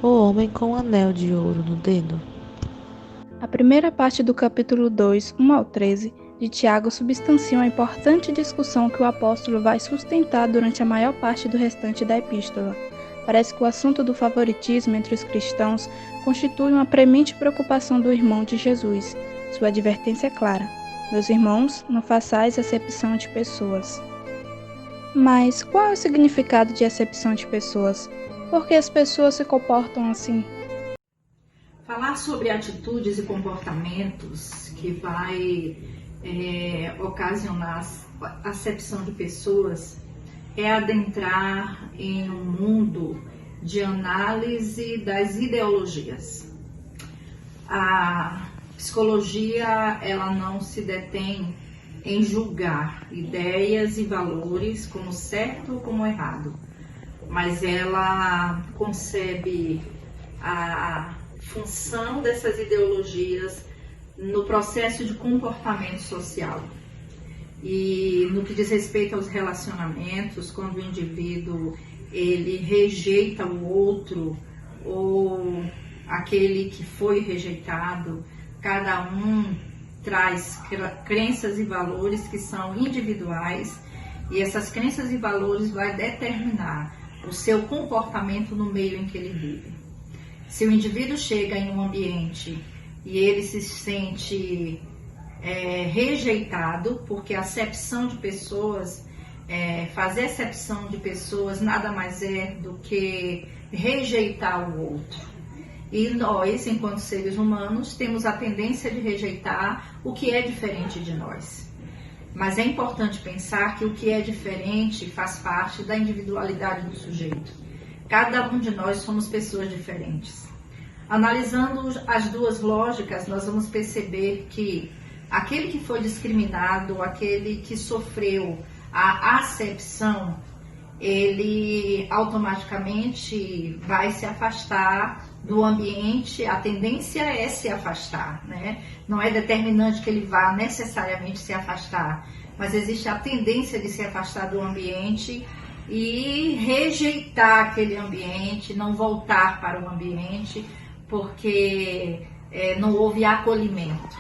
O homem com um anel de ouro no dedo. A primeira parte do capítulo 2, 1 ao 13, de Tiago substancia uma importante discussão que o apóstolo vai sustentar durante a maior parte do restante da epístola. Parece que o assunto do favoritismo entre os cristãos constitui uma premente preocupação do irmão de Jesus. Sua advertência é clara: meus irmãos, não façais acepção de pessoas. Mas qual é o significado de acepção de pessoas? Por que as pessoas se comportam assim? Falar sobre atitudes e comportamentos que vai ocasionar a acepção de pessoas é adentrar em um mundo de análise das ideologias. A psicologia, ela não se detém em julgar ideias e valores como certo ou como errado, mas ela concebe a função dessas ideologias no processo de comportamento social. E no que diz respeito aos relacionamentos, quando o indivíduo ele rejeita o outro ou aquele que foi rejeitado, cada um traz crenças e valores que são individuais, e essas crenças e valores vai determinar o seu comportamento no meio em que ele vive. Se o indivíduo chega em um ambiente e ele se sente rejeitado, porque a acepção de pessoas, fazer acepção de pessoas nada mais é do que rejeitar o outro. E nós, enquanto seres humanos, temos a tendência de rejeitar o que é diferente de nós. Mas é importante pensar que o que é diferente faz parte da individualidade do sujeito. Cada um de nós somos pessoas diferentes. Analisando as duas lógicas, nós vamos perceber que aquele que foi discriminado, aquele que sofreu a acepção, ele automaticamente vai se afastar do ambiente. A tendência é se afastar, né? Não é determinante que ele vá necessariamente se afastar, mas existe a tendência de se afastar do ambiente e rejeitar aquele ambiente, não voltar para o ambiente, porque não houve acolhimento.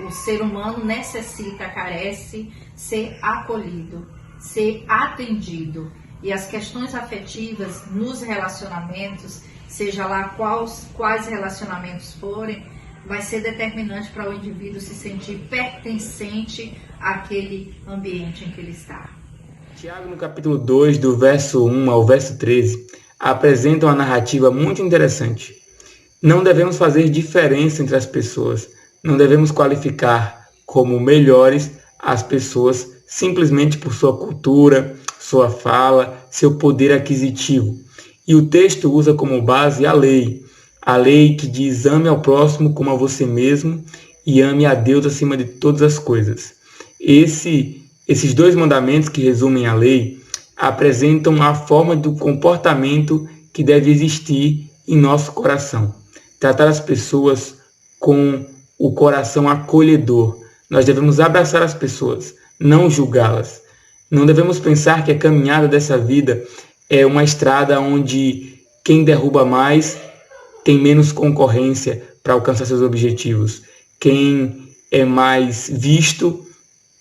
O ser humano necessita, carece ser acolhido, ser atendido. E as questões afetivas nos relacionamentos, seja lá quais relacionamentos forem, vai ser determinante para o indivíduo se sentir pertencente àquele ambiente em que ele está. Tiago, no capítulo 2, do verso 1 ao verso 13, apresenta uma narrativa muito interessante. Não devemos fazer diferença entre as pessoas, não devemos qualificar como melhores as pessoas simplesmente por sua cultura, sua fala, seu poder aquisitivo. E o texto usa como base a lei que diz: ame ao próximo como a você mesmo e ame a Deus acima de todas as coisas. Esses dois mandamentos que resumem a lei apresentam a forma do comportamento que deve existir em nosso coração. Tratar as pessoas com o coração acolhedor. Nós devemos abraçar as pessoas, não julgá-las. Não devemos pensar que a caminhada dessa vida é uma estrada onde quem derruba mais tem menos concorrência para alcançar seus objetivos. Quem é mais visto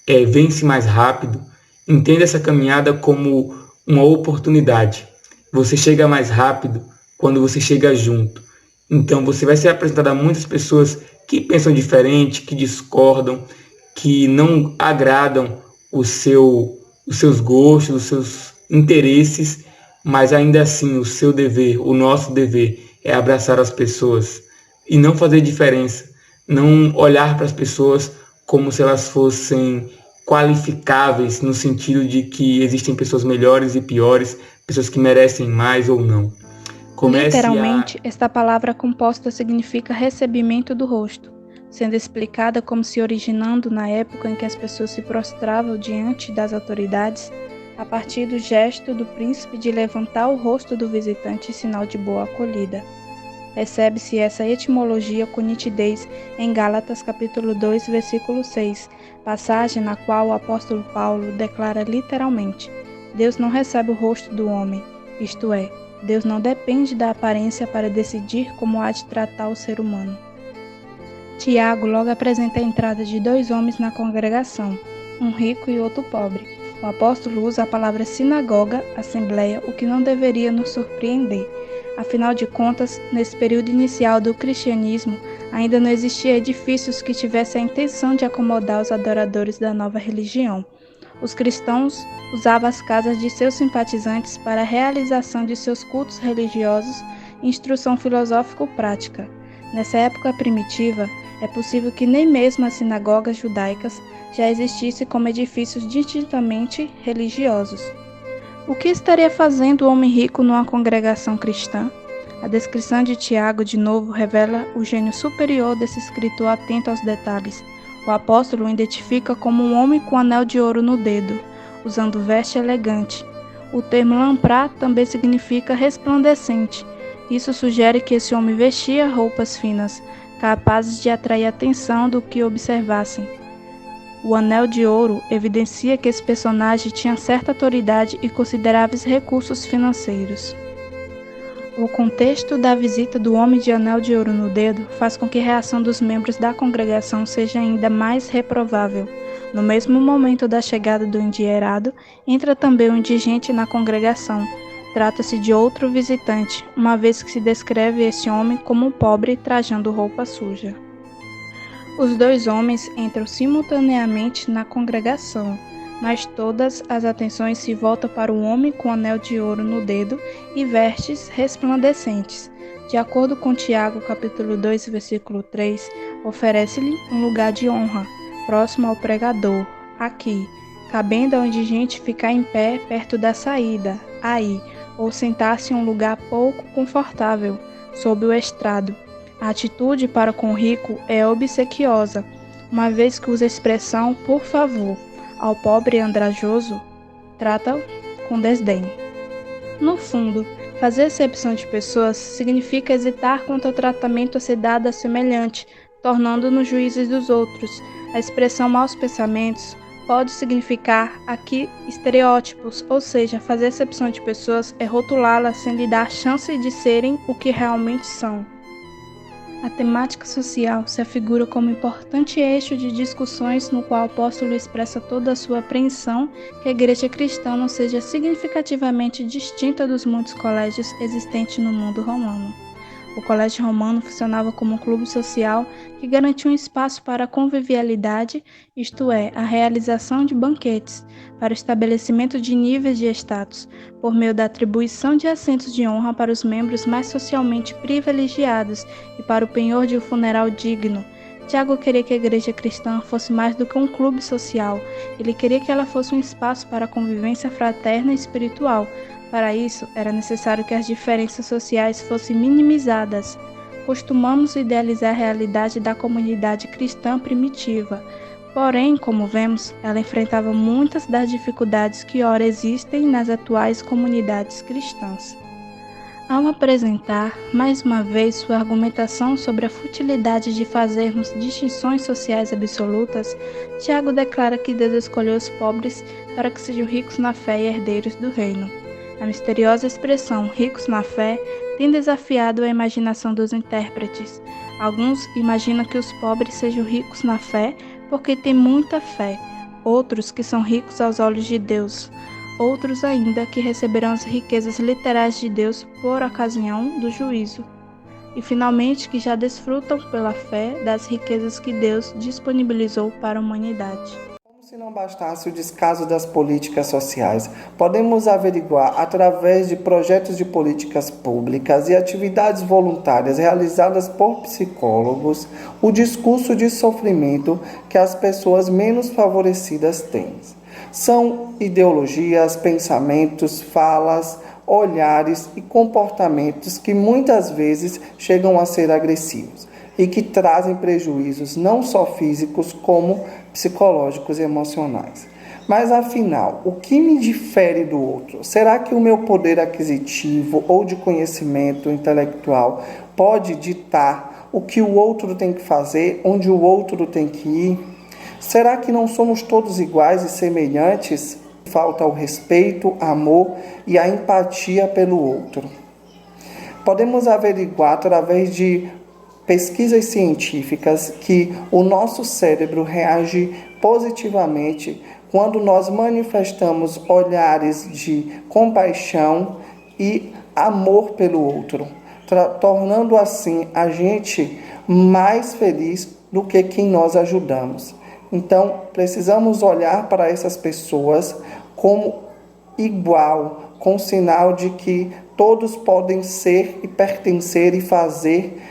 vence mais rápido. Entenda essa caminhada como uma oportunidade. Você chega mais rápido quando você chega junto. Então você vai ser apresentado a muitas pessoas que pensam diferente, que discordam, que não agradam os seus gostos, os seus interesses, mas ainda assim o seu dever, o nosso dever é abraçar as pessoas e não fazer diferença, não olhar para as pessoas como se elas fossem qualificáveis no sentido de que existem pessoas melhores e piores, pessoas que merecem mais ou não. Literalmente, esta palavra composta significa recebimento do rosto, sendo explicada como se originando na época em que as pessoas se prostravam diante das autoridades, a partir do gesto do príncipe de levantar o rosto do visitante em sinal de boa acolhida. Percebe-se essa etimologia com nitidez em Gálatas capítulo 2, versículo 6, passagem na qual o apóstolo Paulo declara literalmente: Deus não recebe o rosto do homem, isto é, Deus não depende da aparência para decidir como há de tratar o ser humano. Tiago logo apresenta a entrada de dois homens na congregação, um rico e outro pobre. O apóstolo usa a palavra sinagoga, assembleia, o que não deveria nos surpreender. Afinal de contas, nesse período inicial do cristianismo, ainda não existiam edifícios que tivessem a intenção de acomodar os adoradores da nova religião. Os cristãos usavam as casas de seus simpatizantes para a realização de seus cultos religiosos e instrução filosófico-prática. Nessa época primitiva, é possível que nem mesmo as sinagogas judaicas já existissem como edifícios distintamente religiosos. O que estaria fazendo o homem rico numa congregação cristã? A descrição de Tiago, de novo, revela o gênio superior desse escritor atento aos detalhes. O apóstolo o identifica como um homem com anel de ouro no dedo, usando veste elegante. O termo lamprá também significa resplandecente. Isso sugere que esse homem vestia roupas finas, capazes de atrair a atenção do que observassem. O anel de ouro evidencia que esse personagem tinha certa autoridade e consideráveis recursos financeiros. O contexto da visita do homem de anel de ouro no dedo faz com que a reação dos membros da congregação seja ainda mais reprovável. No mesmo momento da chegada do endinheirado, entra também um indigente na congregação. Trata-se de outro visitante, uma vez que se descreve esse homem como um pobre trajando roupa suja. Os dois homens entram simultaneamente na congregação, mas todas as atenções se voltam para o homem com anel de ouro no dedo e vestes resplandecentes. De acordo com Tiago, capítulo 2, versículo 3, oferece-lhe um lugar de honra, próximo ao pregador, aqui, cabendo ao indigente ficar em pé perto da saída, aí, ou sentar-se em um lugar pouco confortável, sob o estrado. A atitude para com o rico é obsequiosa, uma vez que usa a expressão por favor. Ao pobre e andrajoso, trata-o com desdém. No fundo, fazer acepção de pessoas significa hesitar quanto ao tratamento a ser dado a semelhante, tornando-nos juízes dos outros. A expressão maus pensamentos pode significar aqui estereótipos, ou seja, fazer acepção de pessoas é rotulá-las sem lhe dar chance de serem o que realmente são. A temática social se afigura como importante eixo de discussões no qual o apóstolo expressa toda a sua apreensão que a igreja cristã não seja significativamente distinta dos muitos colégios existentes no mundo romano. O colégio romano funcionava como um clube social que garantia um espaço para a convivialidade, isto é, a realização de banquetes, para o estabelecimento de níveis de status, por meio da atribuição de assentos de honra para os membros mais socialmente privilegiados e para o penhor de um funeral digno. Tiago queria que a igreja cristã fosse mais do que um clube social, ele queria que ela fosse um espaço para a convivência fraterna e espiritual. Para isso, era necessário que as diferenças sociais fossem minimizadas. Costumamos idealizar a realidade da comunidade cristã primitiva. Porém, como vemos, ela enfrentava muitas das dificuldades que ora existem nas atuais comunidades cristãs. Ao apresentar, mais uma vez, sua argumentação sobre a futilidade de fazermos distinções sociais absolutas, Tiago declara que Deus escolheu os pobres para que sejam ricos na fé e herdeiros do reino. A misteriosa expressão ricos na fé tem desafiado a imaginação dos intérpretes. Alguns imaginam que os pobres sejam ricos na fé porque têm muita fé, outros que são ricos aos olhos de Deus, outros ainda que receberão as riquezas literais de Deus por ocasião do juízo, e finalmente que já desfrutam pela fé das riquezas que Deus disponibilizou para a humanidade. Se não bastasse o descaso das políticas sociais, podemos averiguar, através de projetos de políticas públicas e atividades voluntárias realizadas por psicólogos, o discurso de sofrimento que as pessoas menos favorecidas têm. São ideologias, pensamentos, falas, olhares e comportamentos que muitas vezes chegam a ser agressivos e que trazem prejuízos não só físicos como psicológicos e emocionais. Mas afinal, o que me difere do outro? Será que o meu poder aquisitivo ou de conhecimento intelectual pode ditar o que o outro tem que fazer, onde o outro tem que ir? Será que não somos todos iguais e semelhantes? Falta o respeito, amor e a empatia pelo outro. Podemos averiguar através de pesquisas científicas que o nosso cérebro reage positivamente quando nós manifestamos olhares de compaixão e amor pelo outro, tornando assim a gente mais feliz do que quem nós ajudamos. Então, precisamos olhar para essas pessoas como igual, com sinal de que todos podem ser e pertencer e fazer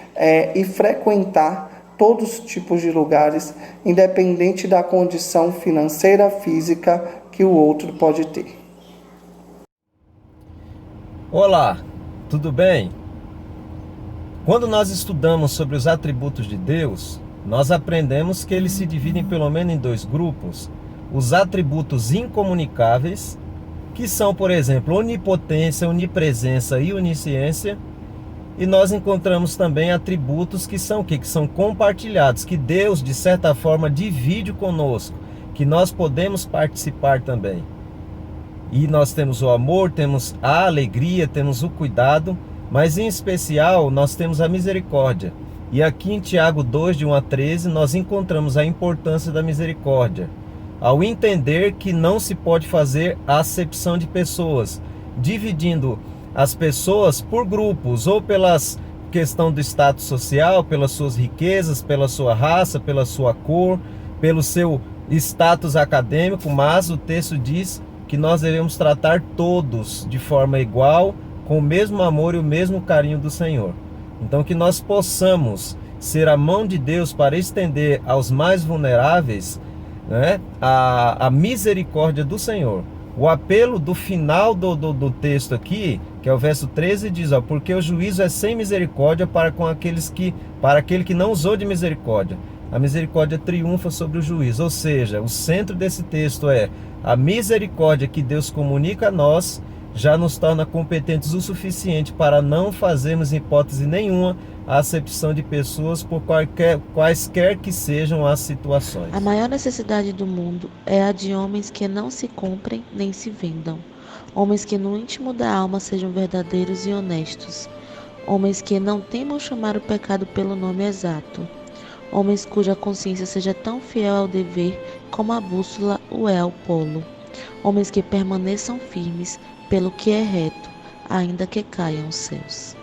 e frequentar todos os tipos de lugares, independente da condição financeira, física que o outro pode ter. Olá, tudo bem? Quando nós estudamos sobre os atributos de Deus, nós aprendemos que eles se dividem pelo menos em 2 grupos. Os atributos incomunicáveis, que são, por exemplo, onipotência, onipresença e onisciência. E nós encontramos também atributos que são o quê? Que são compartilhados, que Deus, de certa forma, divide conosco, que nós podemos participar também. E nós temos o amor, temos a alegria, temos o cuidado, mas em especial nós temos a misericórdia. E aqui em Tiago 2, de 1 a 13, nós encontramos a importância da misericórdia, ao entender que não se pode fazer acepção de pessoas, dividindo as pessoas por grupos, ou pela questão do status social, pelas suas riquezas, pela sua raça, pela sua cor, pelo seu status acadêmico, mas o texto diz que nós devemos tratar todos de forma igual, com o mesmo amor e o mesmo carinho do Senhor. Então que nós possamos ser a mão de Deus para estender aos mais vulneráveis, né, a misericórdia do Senhor. O apelo do final do texto aqui, que é o verso 13, diz, porque o juízo é sem misericórdia para aquele que não usou de misericórdia. A misericórdia triunfa sobre o juízo. Ou seja, o centro desse texto é a misericórdia que Deus comunica a nós, já nos torna competentes o suficiente para não fazermos, em hipótese nenhuma, a acepção de pessoas por quaisquer que sejam as situações. A maior necessidade do mundo é a de homens que não se comprem nem se vendam. Homens que no íntimo da alma sejam verdadeiros e honestos. Homens que não temam chamar o pecado pelo nome exato. Homens cuja consciência seja tão fiel ao dever como a bússola o é ao polo. Homens que permaneçam firmes pelo que é reto, ainda que caiam os céus.